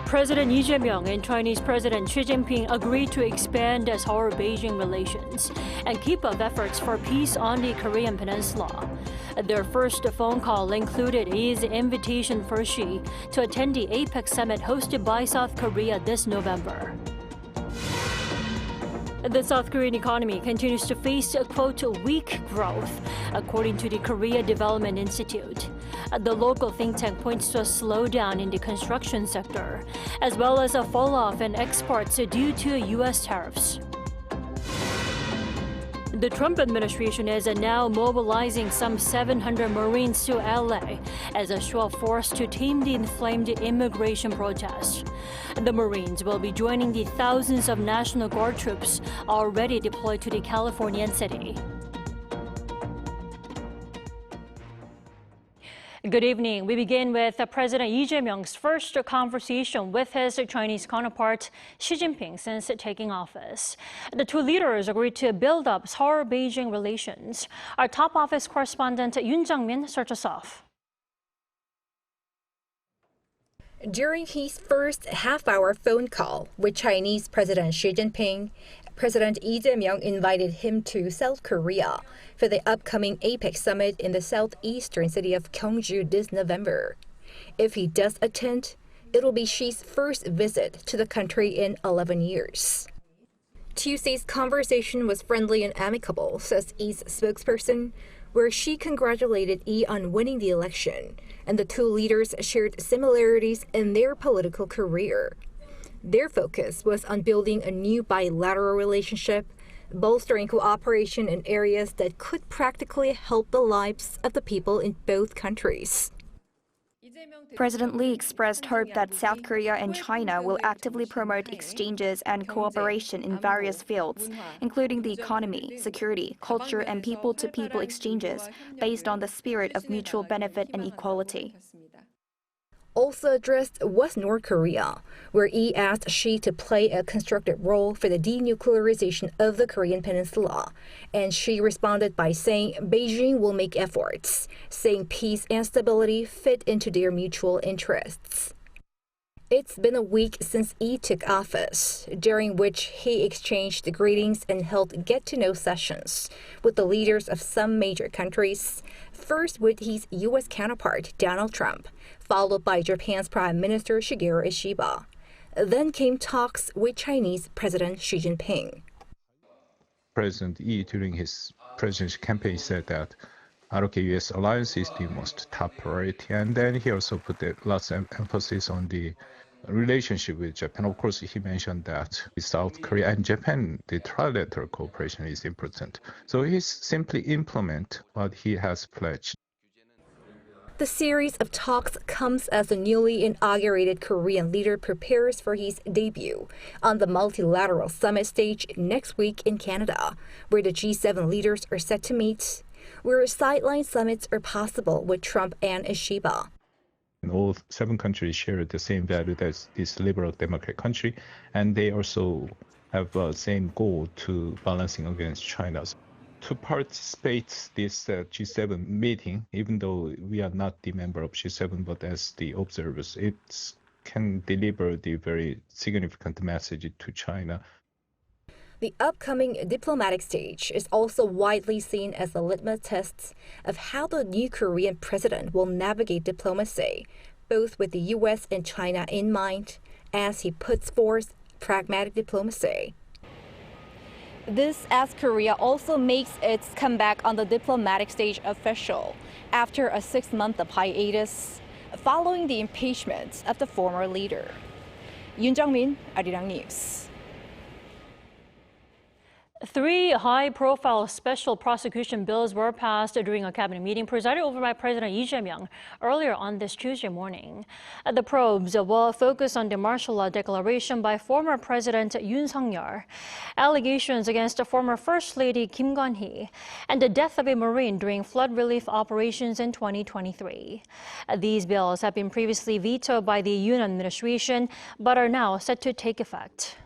President Lee Jae-myung and Chinese President Xi Jinping agreed to expand Seoul-Beijing relations and keep up efforts for peace on the Korean Peninsula. Their first phone call included Lee's invitation for Xi to attend the APEC summit hosted by South Korea this November. The South Korean economy continues to face, quote, weak growth, according to the Korea Development Institute. The local think tank points to a slowdown in the construction sector, as well as a fall-off in exports due to U.S. tariffs. The Trump administration is now mobilizing some 700 Marines to LA as a show of force to tame the inflamed immigration protests. The Marines will be joining the thousands of National Guard troops already deployed to the Californian city. Good evening. We begin with President Lee Jae-myung's first conversation with his Chinese counterpart Xi Jinping since taking office. The two leaders agreed to build up Seoul-Beijing relations. Our top office correspondent Yoon Jang-min starts us off. During his first half-hour phone call with Chinese President Xi Jinping, President Lee Jae-myung invited him to South Korea for the upcoming APEC summit in the southeastern city of Gyeongju this November. If he does attend, it'll be Xi's first visit to the country in 11 years. Tuesday's conversation was friendly and amicable, says Lee's spokesperson, where Xi congratulated Lee on winning the election, and the two leaders shared similarities in their political career. Their focus was on building a new bilateral relationship, bolstering cooperation in areas that could practically help the lives of the people in both countries. President Lee expressed hope that South Korea and China will actively promote exchanges and cooperation in various fields, including the economy, security, culture, and people-to-people exchanges based on the spirit of mutual benefit and equality. Also addressed was North Korea, where Lee asked Xi to play a constructive role for the denuclearization of the Korean Peninsula, and Xi responded by saying Beijing will make efforts, saying peace and stability fit into their mutual interests. It's been a week since Lee took office, during which he exchanged greetings and held get-to-know sessions with the leaders of some major countries, first with his U.S. counterpart Donald Trump, followed by Japan's Prime Minister Shigeru Ishiba. Then came talks with Chinese President Xi Jinping. President Lee, during his presidential campaign, said that ROK-US alliance is the most top priority, and then he also put lots of emphasis on the relationship with Japan. Of course, he mentioned that South Korea and Japan, the trilateral cooperation is important. So he simply implement what he has pledged. The series of talks comes as the newly inaugurated Korean leader prepares for his debut on the multilateral summit stage next week in Canada, where the G7 leaders are set to meet, where sideline summits are possible with Trump and Ishiba. All 7 countries share the same value as this liberal democratic country, and they also have the same goal to balancing against China. To participate this G7 meeting, even though we are not the member of G7, but as the observers, it can deliver the very significant message to China. The upcoming diplomatic stage is also widely seen as a litmus test of how the new Korean president will navigate diplomacy, both with the U.S. and China in mind, as he puts forth pragmatic diplomacy. This as Korea also makes its comeback on the diplomatic stage official after a 6-month hiatus following the impeachment of the former leader. Yoon Jang-min, Arirang News. 3 high-profile special prosecution bills were passed during a cabinet meeting presided over by President Lee Jae-myung earlier on this Tuesday morning. The probes will focus on the martial law declaration by former President Yoon Suk-yeol, allegations against former First Lady Kim Gun-hee, and the death of a Marine during flood relief operations in 2023. These bills have been previously vetoed by the Yoon administration, but are now set to take effect.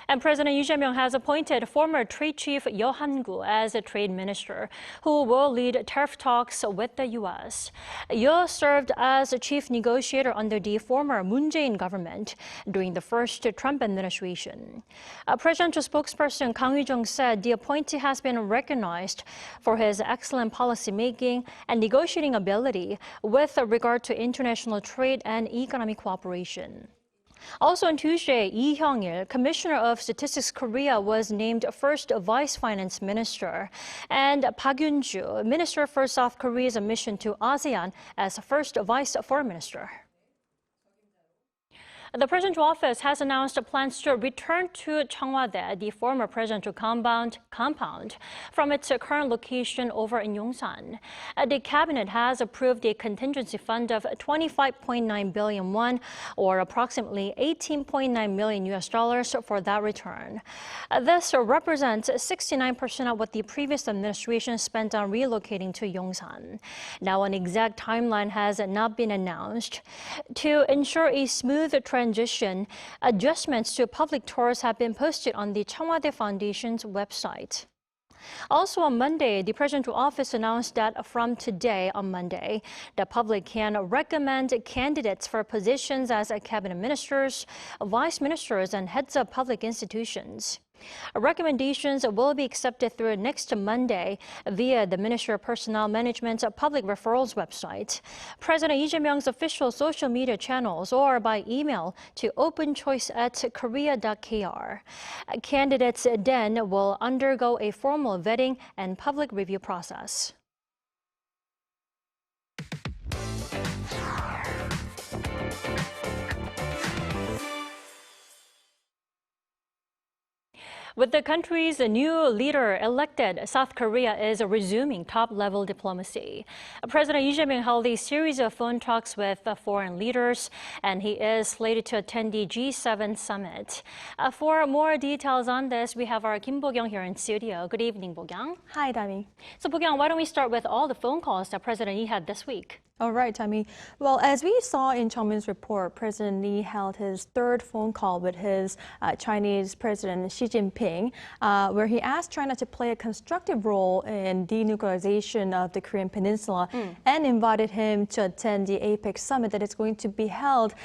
And President Lee Jae-myung has appointed former trade chief Yeo Han-koo as a trade minister, who will lead tariff talks with the U.S. Yeo served as a chief negotiator under the former Moon Jae-in government during the first Trump administration. Presidential spokesperson Kang Wi-jung said the appointee has been recognized for his excellent policymaking and negotiating ability with regard to international trade and economic cooperation. Also on Tuesday, Lee Hyung-il, Commissioner of Statistics Korea, was named first Vice Finance Minister, and Park Yun-ju, Minister for South Korea's mission to ASEAN, as first Vice Foreign Minister. The presidential office has announced plans to return to Cheongwade, the former presidential compound, from its current location over in Yongsan. The cabinet has approved a contingency fund of 25.9 billion won, or approximately $18.9 million for that return. This represents 69% of what the previous administration spent on relocating to Yongsan. Now, an exact timeline has not been announced. To ensure a smooth transition, adjustments to public tours have been posted on the Cheongwade Foundation's website. Also on Monday, the presidential office announced that from today on Monday, the public can recommend candidates for positions as cabinet ministers, vice ministers, and heads of public institutions. Recommendations will be accepted through next Monday via the Ministry of Personnel Management's public referrals website, President Lee Jae-myung's official social media channels, or by email to openchoice@korea.kr. Candidates then will undergo a formal vetting and public review process. With the country's new leader elected, South Korea is resuming top-level diplomacy. President Lee Jae-myung held a series of phone talks with foreign leaders, and he is slated to attend the G7 summit. For more details on this, we have our Kim Bo-kyung here in studio. Good evening, Bo-kyung. Hi, Dami. So, Bo-kyung, why don't we start with all the phone calls that President Lee had this week? All right, Tammy. Well, as we saw in Chongmin's report, President Lee held his third phone call with his Chinese President Xi Jinping, where he asked China to play a constructive role in denuclearization of the Korean Peninsula and invited him to attend the APEC summit that is going to be held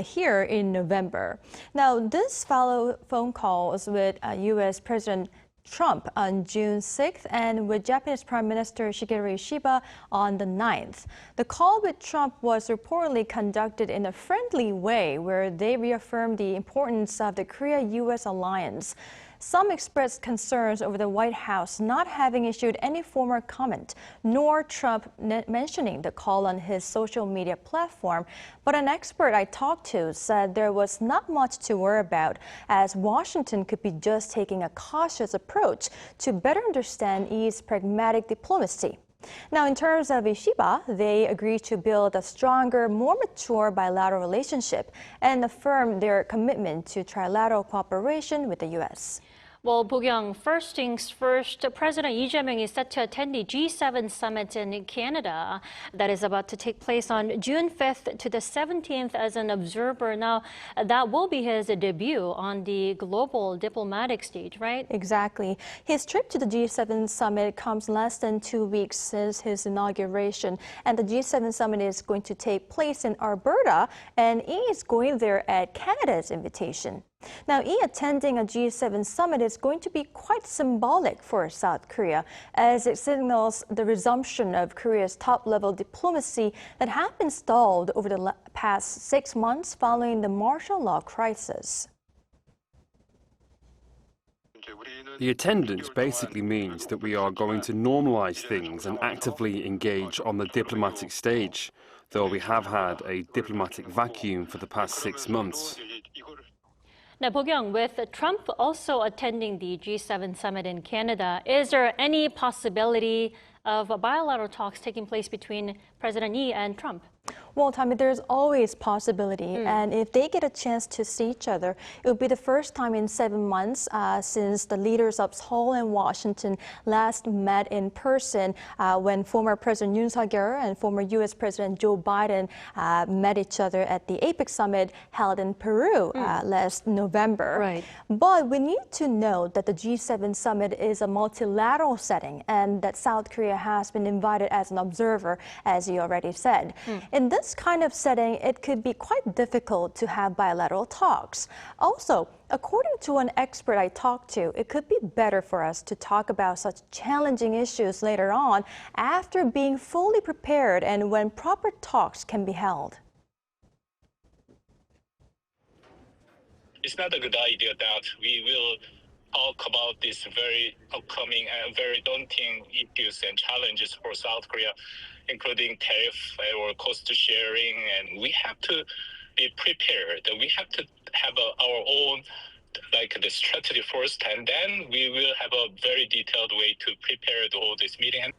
here in November. Now, this followed phone calls with U.S. President Trump on June 6th and with Japanese Prime Minister Shigeru Ishiba on the 9th. The call with Trump was reportedly conducted in a friendly way where they reaffirmed the importance of the Korea-U.S. alliance. Some expressed concerns over the White House not having issued any formal comment, nor Trump mentioning the call on his social media platform. But an expert I talked to said there was not much to worry about, as Washington could be just taking a cautious approach to better understand Lee's pragmatic diplomacy. Now, in terms of Ishiba, they agreed to build a stronger, more mature bilateral relationship and affirm their commitment to trilateral cooperation with the U.S. Well, Bo-kyung, first things first, President Lee Jae-myung is set to attend the G7 summit in Canada that is about to take place on June 5th to the 17th as an observer. Now, that will be his debut on the global diplomatic stage, right? Exactly. His trip to the G7 summit comes less than 2 weeks since his inauguration, and the G7 summit is going to take place in Alberta, and he is going there at Canada's invitation. Now, attending a G7 summit is going to be quite symbolic for South Korea, as it signals the resumption of Korea's top-level diplomacy that had been stalled over the past 6 months following the martial law crisis. The attendance basically means that we are going to normalize things and actively engage on the diplomatic stage, though we have had a diplomatic vacuum for the past 6 months. Now, Bo-kyung, with Trump also attending the G7 summit in Canada, is there any possibility of bilateral talks taking place between President Lee and Trump? Well, Tommy, there's always possibility. And if they get a chance to see each other, it will be the first time in 7 months since the leaders of Seoul and Washington last met in person when former President Yoon Suk-yeol and former U.S. President Joe Biden met each other at the APEC summit held in Peru last November. Right. But we need to note that the G7 summit is a multilateral setting and that South Korea has been invited as an observer, as you already said. In this kind of setting, it could be quite difficult to have bilateral talks. Also, according to an expert I talked to, it could be better for us to talk about such challenging issues later on after being fully prepared and when proper talks can be held. It's not a good idea that we will talk about these very upcoming and very daunting issues and challenges for South Korea, including tariff or cost sharing. And we have to be prepared. We have to have our own the strategy first, and then we will have a very detailed way to prepare all this meeting.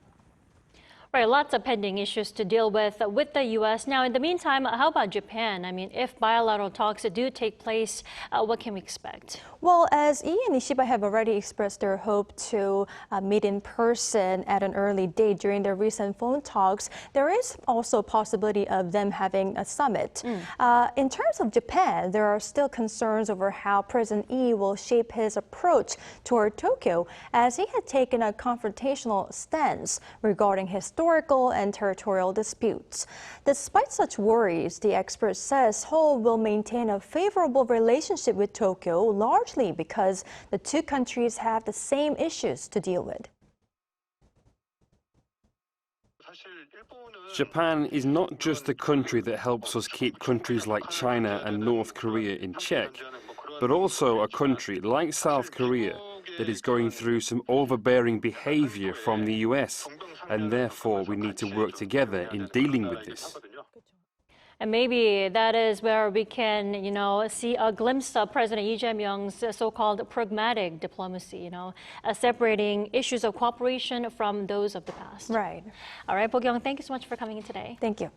Right, lots of pending issues to deal with the U.S. Now, in the meantime, how about Japan? I mean, if bilateral talks do take place, what can we expect? Well, as Lee and Ishiba have already expressed their hope to meet in person at an early date during their recent phone talks, there is also a possibility of them having a summit. In terms of Japan, there are still concerns over how President Lee will shape his approach toward Tokyo, as he had taken a confrontational stance regarding historical and territorial disputes. Despite such worries, the expert says Seoul will maintain a favorable relationship with Tokyo, largely because the two countries have the same issues to deal with. Japan is not just a country that helps us keep countries like China and North Korea in check, but also a country like South Korea that is going through some overbearing behavior from the US, and therefore we need to work together in dealing with this. And maybe that is where we can, see a glimpse of President Lee Jae-myung's so-called pragmatic diplomacy, separating issues of cooperation from those of the past. Right. All right, Bo-kyung, thank you so much for coming in today. Thank you.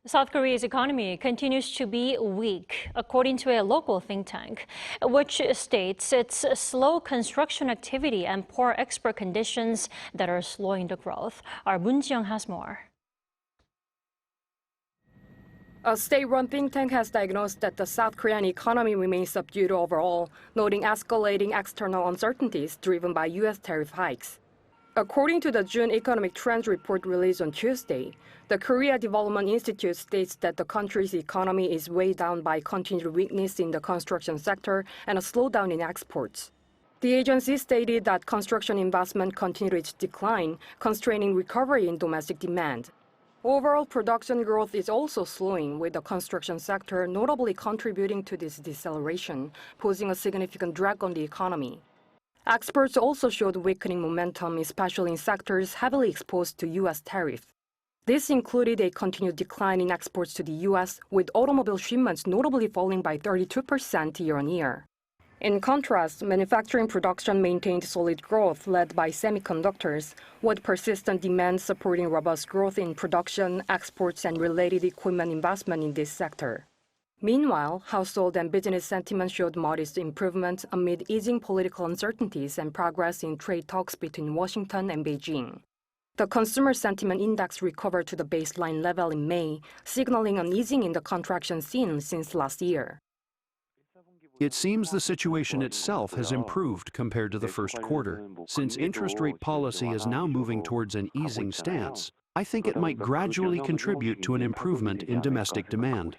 South Korea's economy continues to be weak, according to a local think tank, which states it's slow construction activity and poor export conditions that are slowing the growth. Our Moon Ji-young has more. A state-run think tank has diagnosed that the South Korean economy remains subdued overall, noting escalating external uncertainties driven by U.S. tariff hikes. According to the June Economic Trends report released on Tuesday, the Korea Development Institute states that the country's economy is weighed down by continued weakness in the construction sector and a slowdown in exports. The agency stated that construction investment continued its decline, constraining recovery in domestic demand. Overall production growth is also slowing, with the construction sector notably contributing to this deceleration, posing a significant drag on the economy. Exports also showed weakening momentum, especially in sectors heavily exposed to U.S. tariff. This included a continued decline in exports to the U.S., with automobile shipments notably falling by 32% year-on-year. In contrast, manufacturing production maintained solid growth led by semiconductors, with persistent demand supporting robust growth in production, exports, and related equipment investment in this sector. Meanwhile, household and business sentiment showed modest improvement amid easing political uncertainties and progress in trade talks between Washington and Beijing. The Consumer Sentiment Index recovered to the baseline level in May, signaling an easing in the contraction seen since last year. It seems the situation itself has improved compared to the first quarter. Since interest rate policy is now moving towards an easing stance, I think it might gradually contribute to an improvement in domestic demand.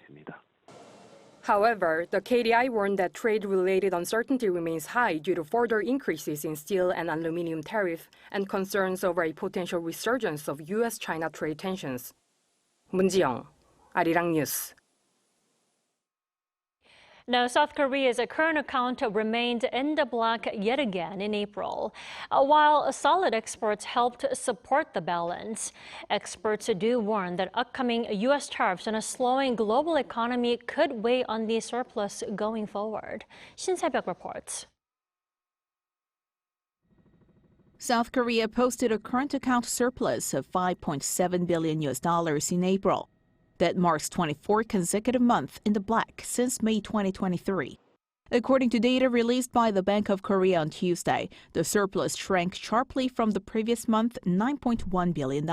However, the KDI warned that trade-related uncertainty remains high due to further increases in steel and aluminum tariff and concerns over a potential resurgence of U.S.-China trade tensions. Moon Ji-young, Arirang News. Now, South Korea's current account remained in the black yet again in April. While solid exports helped support the balance, experts do warn that upcoming U.S. tariffs and a slowing global economy could weigh on the surplus going forward. Shin Se-byuk reports. South Korea posted a current account surplus of $5.7 billion in April. That marks 24th consecutive month in the black since May 2023. According to data released by the Bank of Korea on Tuesday, the surplus shrank sharply from the previous month, $9.1 billion.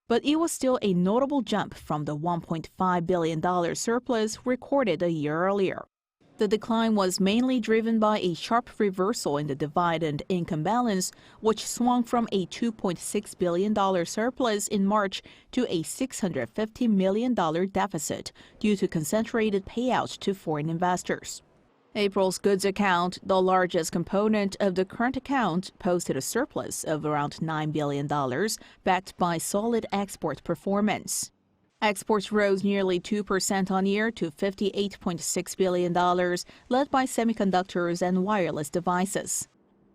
But it was still a notable jump from the $1.5 billion surplus recorded a year earlier. The decline was mainly driven by a sharp reversal in the dividend income balance, which swung from a $2.6 billion surplus in March to a $650 million deficit due to concentrated payouts to foreign investors. April's goods account, the largest component of the current account, posted a surplus of around $9 billion, backed by solid export performance. Exports rose nearly 2% on year to $58.6 billion, led by semiconductors and wireless devices.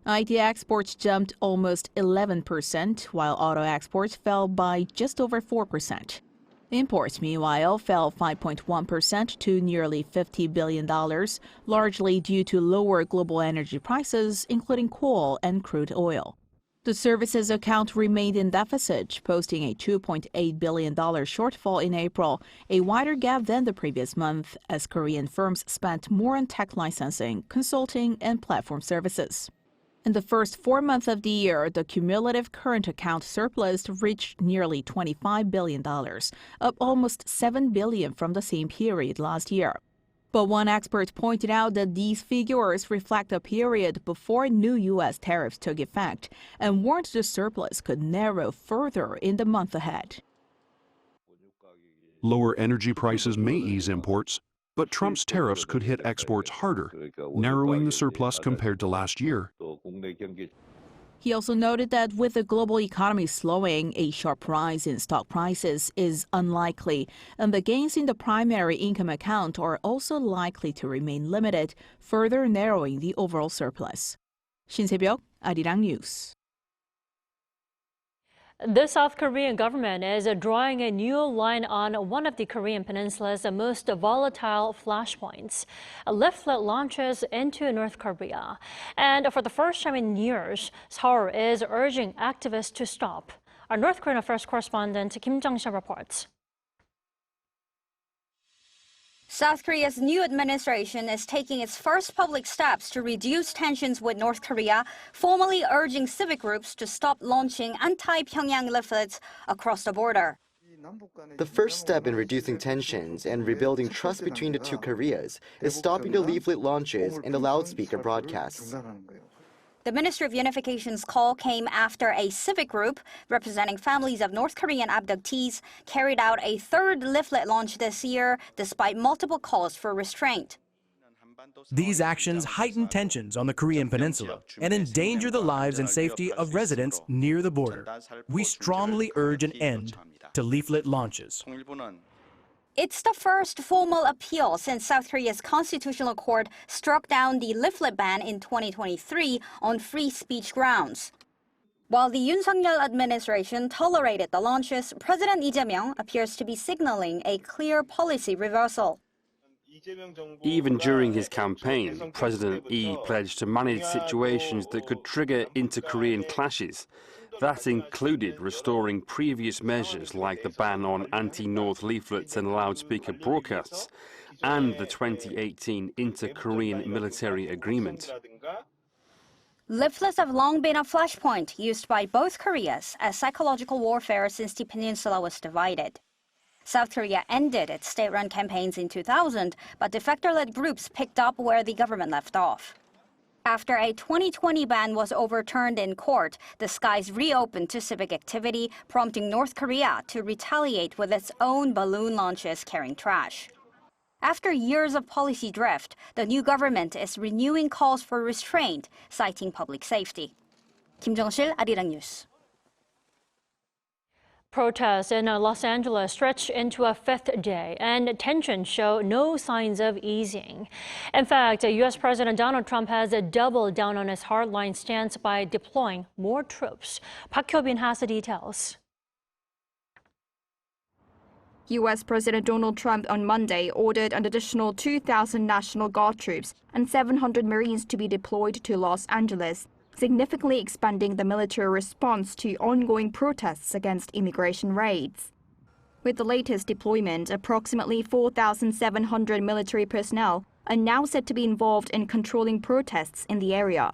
IT exports jumped almost 11%, while auto exports fell by just over 4%. Imports, meanwhile, fell 5.1% to nearly $50 billion, largely due to lower global energy prices, including coal and crude oil. The services account remained in deficit, posting a $2.8 billion shortfall in April, a wider gap than the previous month, as Korean firms spent more on tech licensing, consulting, and platform services. In the first 4 months of the year, the cumulative current account surplus reached nearly $25 billion, up almost $7 billion from the same period last year. But one expert pointed out that these figures reflect a period before new U.S. tariffs took effect and warned the surplus could narrow further in the month ahead. Lower energy prices may ease imports, but Trump's tariffs could hit exports harder, narrowing the surplus compared to last year. He also noted that with the global economy slowing, a sharp rise in stock prices is unlikely, and the gains in the primary income account are also likely to remain limited, further narrowing the overall surplus. Shin Se-byuk, Arirang News. The South Korean government is drawing a new line on one of the Korean peninsula's most volatile flashpoints, leaflet launches into North Korea. And for the first time in years, Seoul is urging activists to stop. Our North Korean affairs correspondent Kim Jung-seo reports. South Korea's new administration is taking its first public steps to reduce tensions with North Korea, formally urging civic groups to stop launching anti-Pyongyang leaflets across the border. The first step in reducing tensions and rebuilding trust between the two Koreas is stopping the leaflet launches and the loudspeaker broadcasts. The Ministry of Unification's call came after a civic group representing families of North Korean abductees carried out a third leaflet launch this year, despite multiple calls for restraint. These actions heighten tensions on the Korean peninsula and endanger the lives and safety of residents near the border. We strongly urge an end to leaflet launches. It's the first formal appeal since South Korea's Constitutional Court struck down the leaflet ban in 2023 on free speech grounds. While the Yoon Suk-yeol administration tolerated the launches, President Lee Jae-myung appears to be signaling a clear policy reversal. Even during his campaign, President Lee pledged to manage situations that could trigger inter-Korean clashes. That included restoring previous measures like the ban on anti-North leaflets and loudspeaker broadcasts and the 2018 inter-Korean military agreement. Leaflets have long been a flashpoint used by both Koreas as psychological warfare since the peninsula was divided. South Korea ended its state-run campaigns in 2000, but defector-led groups picked up where the government left off. After a 2020 ban was overturned in court, the skies reopened to civic activity, prompting North Korea to retaliate with its own balloon launches carrying trash. After years of policy drift, the new government is renewing calls for restraint, citing public safety. Kim Jung-sil, Arirang News. Protests in Los Angeles stretch into a fifth day, and tensions show no signs of easing. In fact, U.S. President Donald Trump has doubled down on his hardline stance by deploying more troops. Park Hyo-bin has the details. U.S. President Donald Trump on Monday ordered an additional 2,000 National Guard troops and 700 Marines to be deployed to Los Angeles, significantly expanding the military response to ongoing protests against immigration raids. With the latest deployment, approximately 4,700 military personnel are now said to be involved in controlling protests in the area.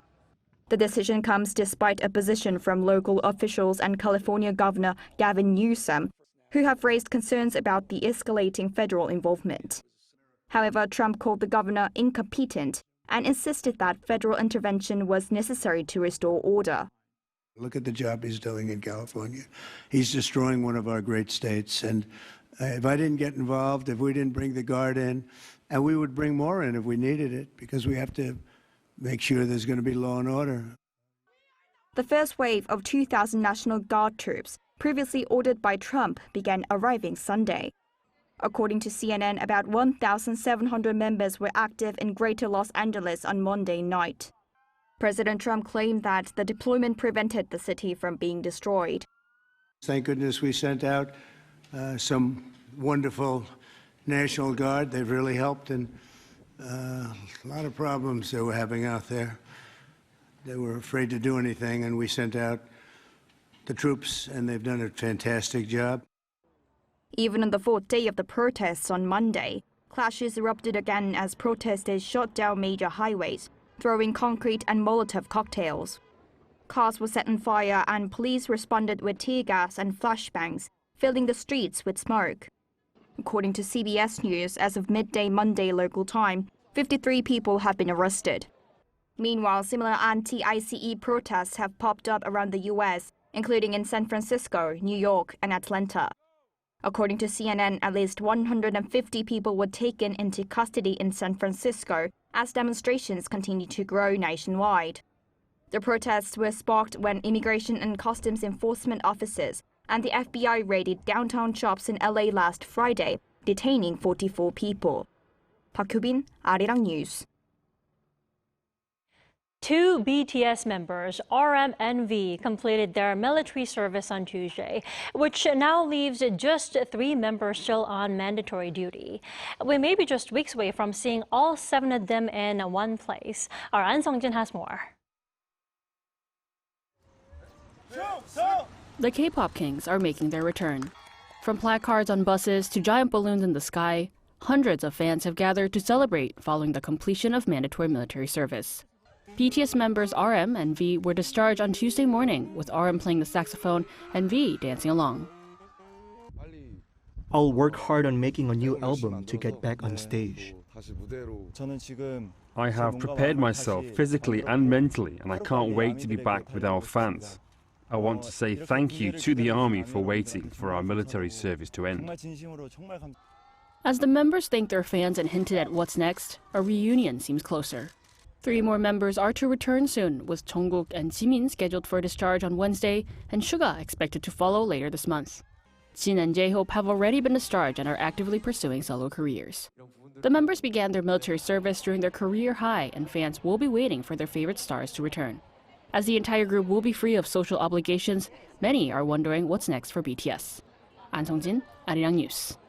The decision comes despite opposition from local officials and California Governor Gavin Newsom, who have raised concerns about the escalating federal involvement. However, Trump called the governor incompetent and insisted that federal intervention was necessary to restore order. Look at the job he's doing in California. He's destroying one of our great states. And if I didn't get involved, if we didn't bring the Guard in, and we would bring more in if we needed it, because we have to make sure there's going to be law and order. The first wave of 2,000 National Guard troops, previously ordered by Trump, began arriving Sunday. According to CNN, about 1,700 members were active in Greater Los Angeles on Monday night. President Trump claimed that the deployment prevented the city from being destroyed. Thank goodness we sent out some wonderful National Guard. They've really helped in a lot of problems they were having out there. They were afraid to do anything, and we sent out the troops, and they've done a fantastic job. Even on the fourth day of the protests on Monday, clashes erupted again as protesters shut down major highways, throwing concrete and Molotov cocktails. Cars were set on fire and police responded with tear gas and flashbangs, filling the streets with smoke. According to CBS News, as of midday Monday local time, 53 people have been arrested. Meanwhile, similar anti-ICE protests have popped up around the U.S., including in San Francisco, New York, and Atlanta. According to CNN, at least 150 people were taken into custody in San Francisco as demonstrations continue to grow nationwide. The protests were sparked when immigration and customs enforcement officers and the FBI raided downtown shops in LA last Friday, detaining 44 people. Park Hyo-bin, Arirang News. Two BTS members, RM and V, completed their military service on Tuesday, which now leaves just 3 members still on mandatory duty. We may be just weeks away from seeing all 7 of them in one place. Our An Sung-jin has more. The K-pop kings are making their return. From placards on buses to giant balloons in the sky, hundreds of fans have gathered to celebrate following the completion of mandatory military service. BTS members RM and V were discharged on Tuesday morning, with RM playing the saxophone and V dancing along. I'll work hard on making a new album to get back on stage. I have prepared myself physically and mentally, and I can't wait to be back with our fans. I want to say thank you to the army for waiting for our military service to end. As the members thanked their fans and hinted at what's next, a reunion seems closer. 3 more members are to return soon, with Jungkook and Jimin scheduled for discharge on Wednesday, and Suga expected to follow later this month. Jin and J-Hope have already been discharged and are actively pursuing solo careers. The members began their military service during their career high, and fans will be waiting for their favorite stars to return. As the entire group will be free of social obligations, many are wondering what's next for BTS. An Sung-jin, Arirang News.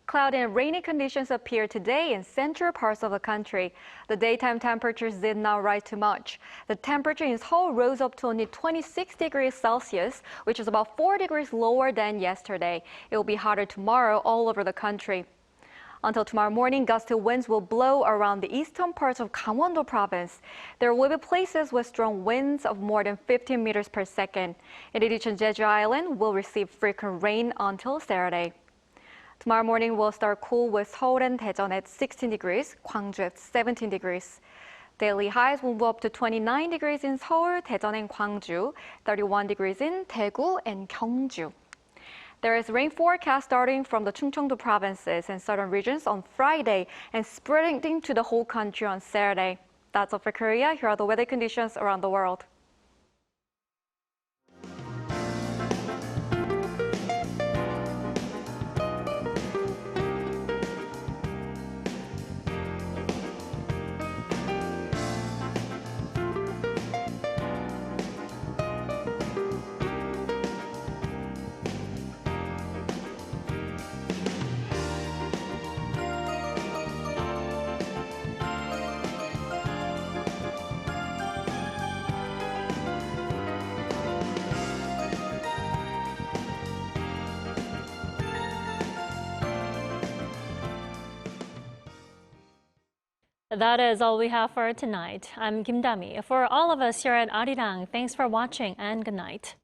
Cloudy and rainy conditions appear today in central parts of the country. The daytime temperatures did not rise too much. The temperature in Seoul rose up to only 26 degrees Celsius, which is about 4 degrees lower than yesterday. It will be hotter tomorrow all over the country. Until tomorrow morning, gusty winds will blow around the eastern parts of Gangwon-do province. There will be places with strong winds of more than 15 meters per second. In addition, Jeju Island will receive frequent rain until Saturday. Tomorrow morning will start cool with Seoul and Daejeon at 16 degrees, Gwangju at 17 degrees. Daily highs will move up to 29 degrees in Seoul, Daejeon and Gwangju, 31 degrees in Daegu and Gyeongju. There is rain forecast starting from the Chungcheongdo provinces and southern regions on Friday and spreading to the whole country on Saturday. That's all for Korea. Here are the weather conditions around the world. That is all we have for tonight. I'm Kim Dami. For all of us here at Arirang, thanks for watching and good night.